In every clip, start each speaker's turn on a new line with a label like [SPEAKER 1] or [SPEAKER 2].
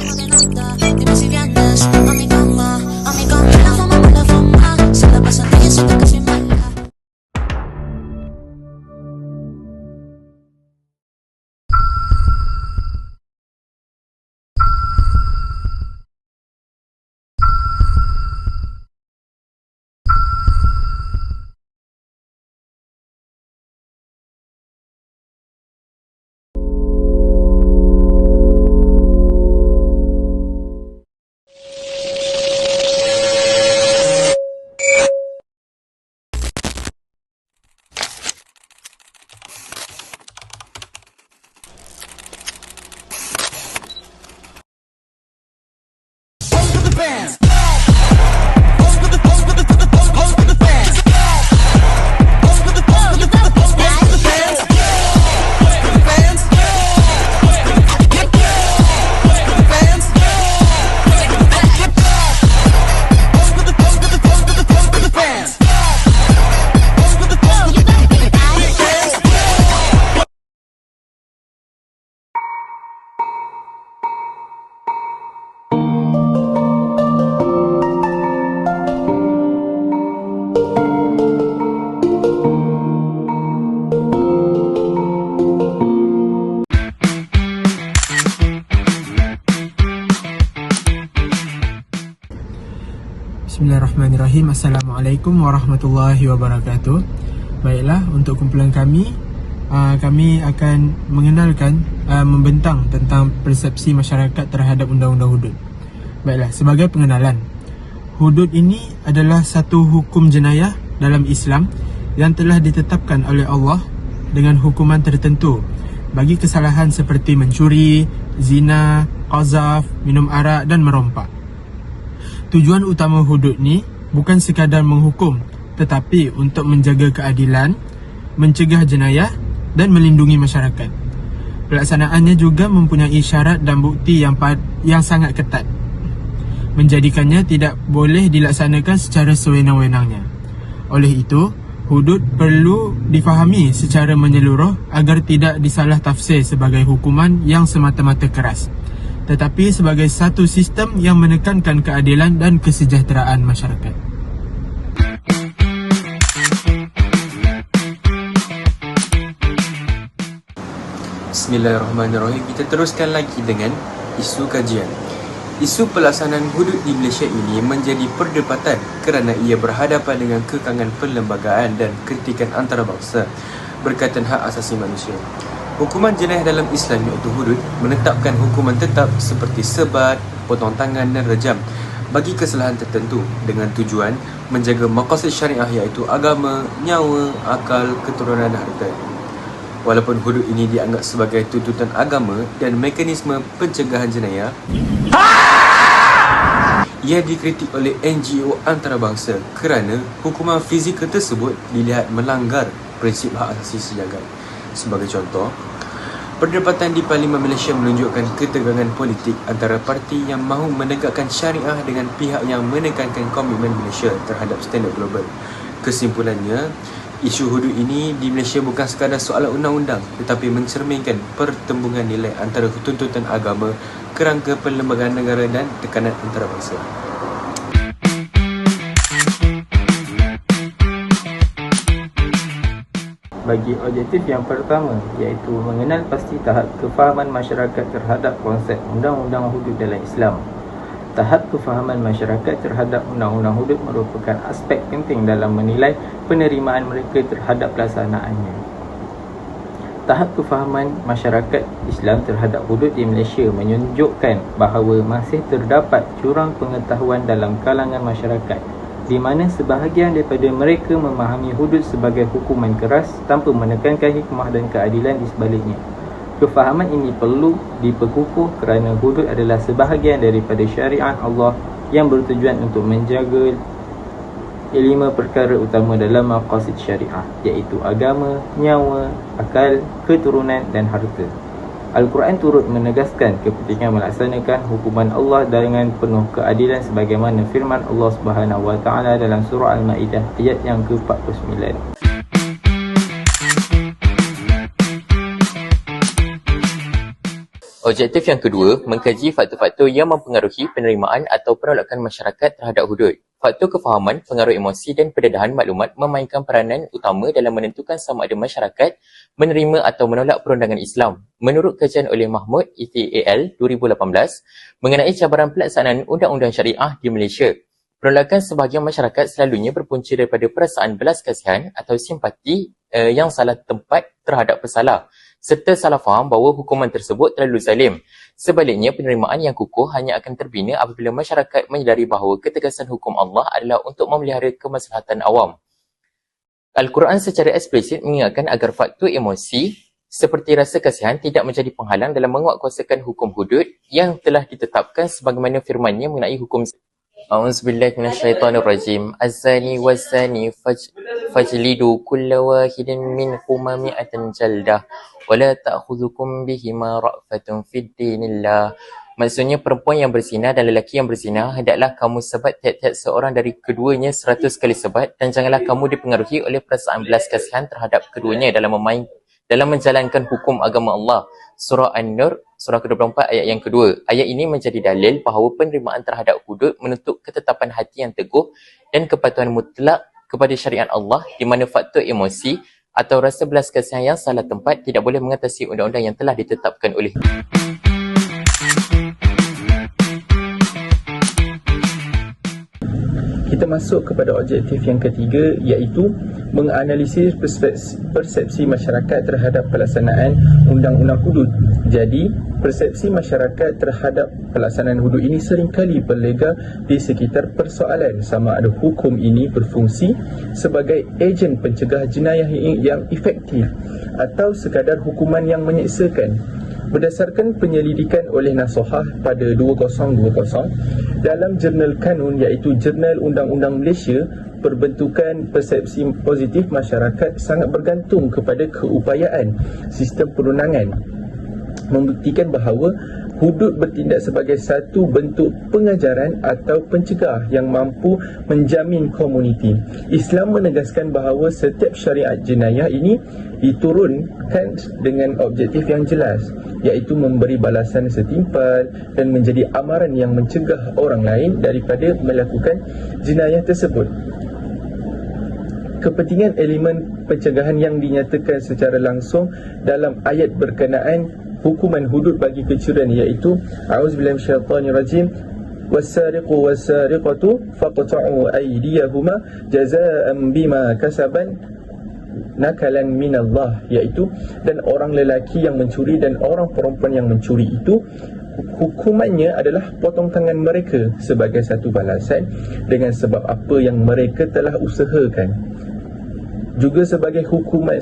[SPEAKER 1] Dime si vienes a mi cama, la fumamos la fuma. Se la pasan diciendo que soy mala.
[SPEAKER 2] Bismillahirrahmanirrahim. Assalamualaikum warahmatullahi wabarakatuh. Baiklah, untuk kumpulan kami akan mengenalkan, membentang tentang persepsi masyarakat terhadap Undang-Undang Hudud. Baiklah, sebagai pengenalan, hudud ini adalah satu hukum jenayah dalam Islam yang telah ditetapkan oleh Allah dengan hukuman tertentu bagi kesalahan seperti mencuri, zina, qazaf, minum arak dan merompak. Tujuan utama hudud ni bukan sekadar menghukum, tetapi untuk menjaga keadilan, mencegah jenayah dan melindungi masyarakat. Pelaksanaannya juga mempunyai syarat dan bukti yang sangat ketat, menjadikannya tidak boleh dilaksanakan secara sewenang-wenangnya. Oleh itu, hudud perlu difahami secara menyeluruh agar tidak disalah tafsir sebagai hukuman yang semata-mata keras, tetapi sebagai satu sistem yang menekankan keadilan dan kesejahteraan masyarakat.
[SPEAKER 3] Bismillahirrahmanirrahim. Kita teruskan lagi dengan isu kajian. Isu pelaksanaan hudud di Malaysia ini menjadi perdebatan kerana ia berhadapan dengan kekangan perlembagaan dan kritikan antarabangsa berkaitan hak asasi manusia. Hukuman jenayah dalam Islam iaitu hudud menetapkan hukuman tetap seperti sebat, potong tangan dan rejam bagi kesalahan tertentu dengan tujuan menjaga maqasid syariah iaitu agama, nyawa, akal, keturunan dan harta. Walaupun hudud ini dianggap sebagai tuntutan agama dan mekanisme pencegahan jenayah, ia dikritik oleh NGO antarabangsa kerana hukuman fizikal tersebut dilihat melanggar prinsip hak asasi sejagat. Sebagai contoh, perdebatan di Parlimen Malaysia menunjukkan ketegangan politik antara parti yang mahu menegakkan syariah dengan pihak yang menekankan komitmen Malaysia terhadap standard global. Kesimpulannya, isu hudud ini di Malaysia bukan sekadar soalan undang-undang tetapi mencerminkan pertembungan nilai antara tuntutan agama, kerangka perlembagaan negara dan tekanan antarabangsa.
[SPEAKER 4] Bagi objektif yang pertama, iaitu mengenal pasti tahap kefahaman masyarakat terhadap konsep Undang-Undang Hudud dalam Islam. Tahap kefahaman masyarakat terhadap Undang-Undang Hudud merupakan aspek penting dalam menilai penerimaan mereka terhadap pelaksanaannya. Tahap kefahaman masyarakat Islam terhadap hudud di Malaysia menunjukkan bahawa masih terdapat jurang pengetahuan dalam kalangan masyarakat, di mana sebahagian daripada mereka memahami hudud sebagai hukuman keras tanpa menekankan hikmah dan keadilan di sebaliknya. Kefahaman ini perlu diperkukuh kerana hudud adalah sebahagian daripada syariat Allah yang bertujuan untuk menjaga 5 perkara utama dalam maqasid syariah, iaitu agama, nyawa, akal, keturunan dan harta. Al-Quran turut menegaskan kepentingan melaksanakan hukuman Allah dengan penuh keadilan sebagaimana firman Allah Subhanahu Wa Taala dalam surah Al-Maidah ayat yang ke-49.
[SPEAKER 5] Objektif yang kedua, mengkaji faktor-faktor yang mempengaruhi penerimaan atau penolakan masyarakat terhadap hudud. Faktor kefahaman, pengaruh emosi dan pendedahan maklumat memainkan peranan utama dalam menentukan sama ada masyarakat menerima atau menolak perundangan Islam. Menurut kajian oleh Mahmud ETAL 2018 mengenai cabaran pelaksanaan undang-undang syariah di Malaysia, penolakan sebahagian masyarakat selalunya berpunca daripada perasaan belas kasihan atau simpati yang salah tempat terhadap pesalah, serta salah faham bahawa hukuman tersebut terlalu zalim. Sebaliknya, penerimaan yang kukuh hanya akan terbina apabila masyarakat menyedari bahawa ketegasan hukum Allah adalah untuk memelihara kemaslahatan awam. Al-Quran secara eksplisit mengingatkan agar faktor emosi seperti rasa kasihan tidak menjadi penghalang dalam menguatkuasakan hukum hudud yang telah ditetapkan sebagaimana firman-Nya mengenai hukum. A'udzubillahi minasyaitonirrajim. Az-zani waz-zani fajlidu kulla wahidin minhuma mi'atan jaldah wa la ta'khudhukum bihima ra'fatun fid dinillah. Maksudnya, perempuan yang berzina dan lelaki yang berzina hendaklah kamu sebat tiap-tiap seorang dari keduanya 100 kali sebat, dan janganlah kamu dipengaruhi oleh perasaan belas kasihan terhadap keduanya dalam menjalankan hukum agama Allah. Surah An-Nur, surah ke-24 ayat yang kedua. Ayat ini menjadi dalil bahawa penerimaan terhadap hudud menuntut ketetapan hati yang teguh dan kepatuhan mutlak kepada syariat Allah, di mana faktor emosi atau rasa belas kasihan yang salah tempat tidak boleh mengatasi undang-undang yang telah ditetapkan oleh.
[SPEAKER 4] Kita masuk kepada objektif yang ketiga, iaitu menganalisis persepsi masyarakat terhadap pelaksanaan undang-undang hudud. Jadi, persepsi masyarakat terhadap pelaksanaan hudud ini seringkali berlega di sekitar persoalan sama ada hukum ini berfungsi sebagai ejen pencegah jenayah yang efektif atau sekadar hukuman yang menyeksakan. Berdasarkan penyelidikan oleh Nasohah pada 2020 dalam jurnal kanun, iaitu Jurnal Undang-Undang Malaysia, perbentukan persepsi positif masyarakat sangat bergantung kepada keupayaan sistem perundangan, membuktikan bahawa hudud bertindak sebagai satu bentuk pengajaran atau pencegah yang mampu menjamin komuniti. Islam menegaskan bahawa setiap syariat jenayah ini diturunkan dengan objektif yang jelas, iaitu memberi balasan setimpal dan menjadi amaran yang mencegah orang lain daripada melakukan jenayah tersebut. Kepentingan elemen pencegahan yang dinyatakan secara langsung dalam ayat berkenaan hukuman hudud bagi kecurian, iaitu a'udzubillahi minasyaitonirrajim was-sariqu was-sariqatu faqta'u aydiyahuma jazaa'an bima kasaban nakalan minallah, iaitu dan orang lelaki yang mencuri dan orang perempuan yang mencuri itu hukumannya adalah potong tangan mereka sebagai satu balasan dengan sebab apa yang mereka telah usahakan. Juga sebagai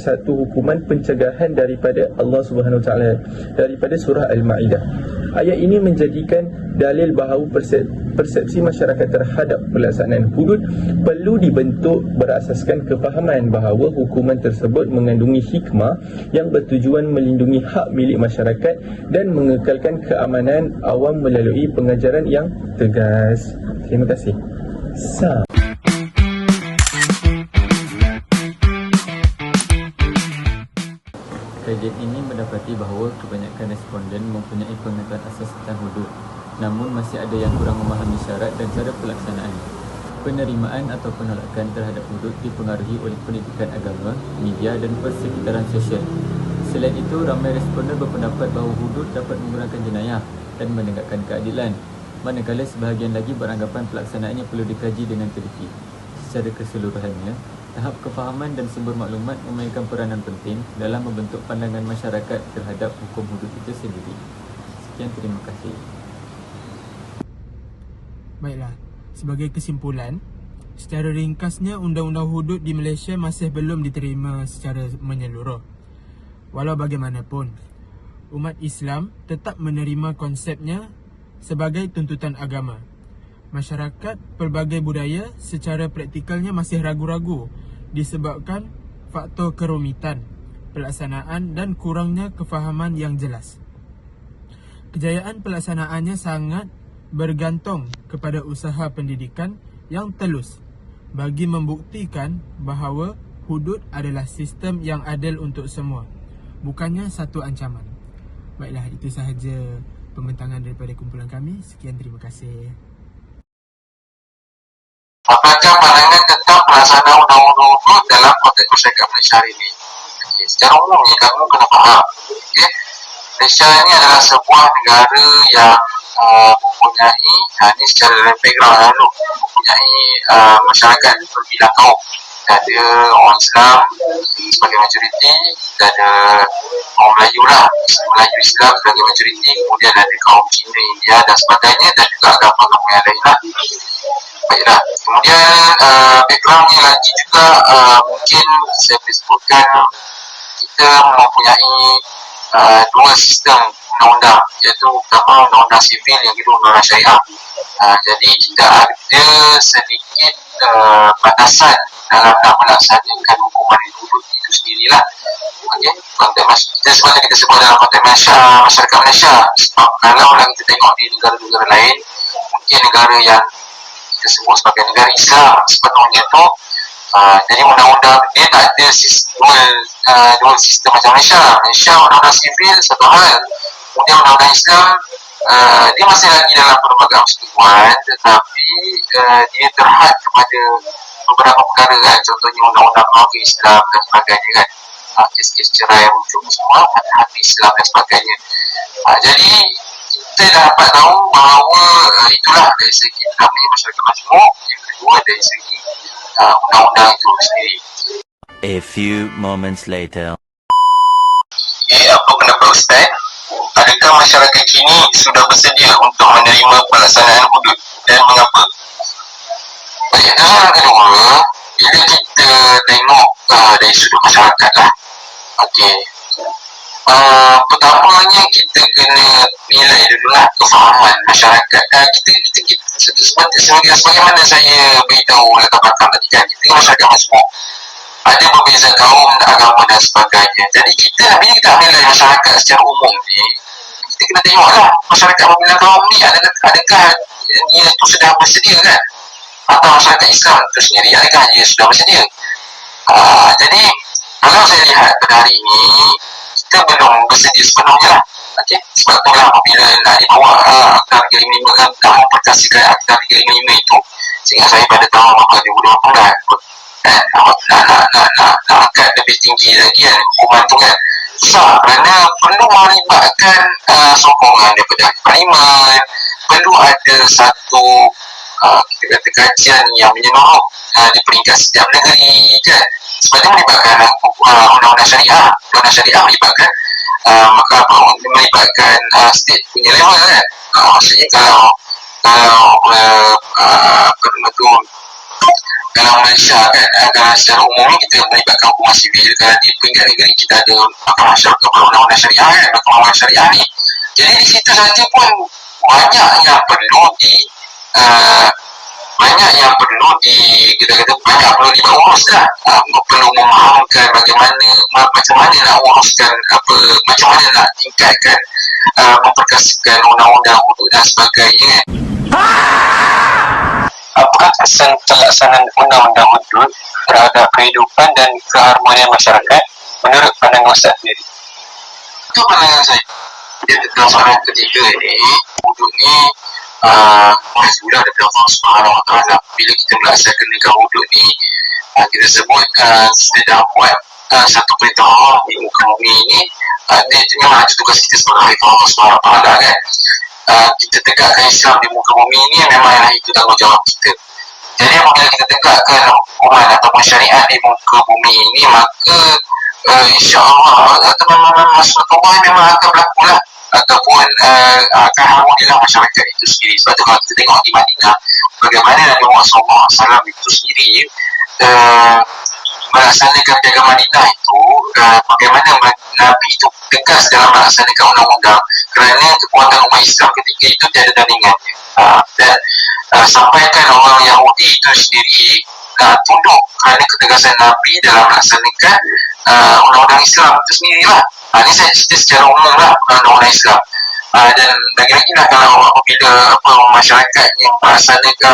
[SPEAKER 4] satu hukuman pencegahan daripada Allah Subhanahu Wa Taala daripada surah Al-Maidah. Ayat ini menjadikan dalil bahawa persepsi masyarakat terhadap pelaksanaan hudud perlu dibentuk berasaskan kefahaman bahawa hukuman tersebut mengandungi hikmah yang bertujuan melindungi hak milik masyarakat dan mengekalkan keamanan awam melalui pengajaran yang tegas. Terima kasih.
[SPEAKER 6] Kajian ini mendapati bahawa kebanyakan responden mempunyai pengetahuan asas tentang hudud, namun masih ada yang kurang memahami syarat dan cara pelaksanaan. Penerimaan atau penolakan terhadap hudud dipengaruhi oleh pendidikan agama, media dan persekitaran sosial. Selain itu, ramai responden berpendapat bahawa hudud dapat mengurangkan jenayah dan menegakkan keadilan, manakala sebahagian lagi beranggapan pelaksanaannya perlu dikaji dengan teliti. Secara keseluruhannya, tahap kefahaman dan sumber maklumat memainkan peranan penting dalam membentuk pandangan masyarakat terhadap hukum hudud itu sendiri. Sekian, terima kasih.
[SPEAKER 2] Baiklah, sebagai kesimpulan, secara ringkasnya undang-undang hudud di Malaysia masih belum diterima secara menyeluruh. Walau bagaimanapun, umat Islam tetap menerima konsepnya sebagai tuntutan agama. Masyarakat pelbagai budaya secara praktikalnya masih ragu-ragu disebabkan faktor kerumitan pelaksanaan dan kurangnya kefahaman yang jelas. Kejayaan pelaksanaannya sangat bergantung kepada usaha pendidikan yang telus bagi membuktikan bahawa hudud adalah sistem yang adil untuk semua, bukannya satu ancaman. Baiklah, itu sahaja pembentangan daripada kumpulan kami. Sekian, terima kasih.
[SPEAKER 7] Apakah pandangan tentang pelaksanaan undang-undang hudud dalam konteks masyarakat Malaysia hari ini? Okay. Secara umumnya kamu kena faham, okay? Malaysia ini adalah sebuah negara yang mempunyai, ini secara background lalu, mempunyai masyarakat berbilang kaum. Ada orang Islam sebagai majoriti, ada orang Melayu lah, Melayu Islam sebagai majoriti, kemudian ada kaum Cina, India dan sebagainya, dan juga agama-agama yang lain lah. Baiklah, kemudian backgroundnya lagi juga mungkin saya boleh sebutkan kita mempunyai dua sistem undang-undang, iaitu pertama undang-undang sivil, yang kedua undang-undang syariah. Jadi kita ada sedikit batasan dalam nak melaksanakan hukuman hudud itu sendirilah. Okay. Kita sebut dalam konteks masyarakat Malaysia. Sebab kalau kita tengok di negara-negara lain, mungkin negara yang kita sebut sebagai negara Islam sepenuhnya tu, jadi undang-undang dia tak ada dual sistem macam Malaysia. Malaysia undang-undang sivil satu hal, kemudian undang-undang Islam dia masih lagi dalam perlembagaan persekutuan, tetapi dia terhad kepada beberapa perkara kan, contohnya undang-undang keluarga Islam dan sebagainya kan, kes-kes cerai rujuk semua hati Islam dan sebagainya. Jadi kita dapat tahu bahawa itulah dari segi pertama masyarakat majmuk, yang kedua dari segi undang-undang itu sendiri.
[SPEAKER 8] A few moments later.
[SPEAKER 7] Apa pendapat Ustaz? Adakah masyarakat kini sudah bersedia untuk menerima pelaksanaan hudud dan mengapa? Baik, yang kedua, bila kita tengok dari sudut masyarakat lah, okey, pertamanya kita kena nilai dululah kefahaman masyarakat. Sebagaimana saya beritahu latar belakang tadi kan, kita masyarakat majmuk, ada berbeza kaum, agama dan sebagainya. Jadi bila kita menilai masyarakat secara umum ni, kita kena tengoklah masyarakat berbilang kaum ni adakah dia tu sudah bersedia kan, atau masyarakat Islam itu sendiri adakah dia sudah bersedia. Jadi kalau saya lihat pada hari ini kita belum bersedia sepenuhnya lah. Okay? Sebab itulah apabila nak dibawa Akta 355 kan, nak memperkasihkan Akta 355 itu, sehingga saya pada tahun 2020 dah nak angkat lebih tinggi lagi kan hukuman tu kan, susah kerana perlu melibatkan sokongan daripada parlimen, perlu ada satu kita kata kajian yang menyeluruh di peringkat setiap negeri kan. Sebab dia melibatkan undang-undang syariah. Undang-undang syariah melibatkan melibatkan state punya level kan. Maksudnya kalau kalau Malaysia kan, kalau secara umum kita melibatkan hukuman sivil, kalau di peringkat negeri kita ada undang-undang syariah kan, undang-undang syariah ni. Jadi di situ saja pun banyak yang perlu dibuat urus lah. Perlu memahamkan macam mana nak uruskan macam mana nak tingkatkan memperkasihkan undang-undang hudud dan sebagainya. Apakah kesan pelaksanaan undang-undang hudud terhadap kehidupan dan keharmonian masyarakat menurut pandangan Ustaz sendiri? Itu pandangan saya. Dia tentang soalan ketiga ni, hudud ni sudah daripada Allah Subhanahu Wa Taala. Bila kita melaksanakan hudud ni, kita sebut sedang buat satu perintah Allah di muka bumi ni. Dia memang ada tugas kita sebagai hamba Allah Subhanahu Wa Taala kan. Kita tegakkan Islam di muka bumi ni, memang itu tanggungjawab kita. Jadi apabila kita tegakkan hukuman ataupun syariat di muka bumi ini, maka insya-Allah atau memang Allah memang akan berlaku lah, ataupun akan harmonilah masyarakat itu sendiri. Sebab tu kalau kita tengok di Madinah, bagaimana Nabi Muhammad SAW itu sendiri melaksanakan piagam Madinah itu, bagaimana Nabi itu tegas dalam melaksanakan undang-undang, kerana kekuatan umat Islam ketika itu tiada tandingannya. Dan sampaikan orang Yahudi itu sendiri tunduk kerana ketegasan Nabi dalam melaksanakan undang-undang Islam itu sendirilah. Ini saya cerita secara umum lah undang-undang Islam. Dan lagi-lagi lah kalau apabila masyarakat yang melaksanakan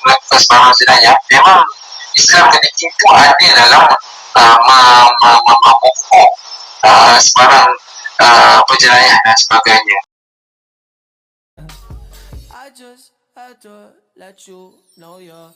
[SPEAKER 7] melakukan sebarang jenayah, memang Islam ketika itu ada dalam memukul sebarang penjenayah dan sebagainya.
[SPEAKER 9] I just had to let you know you're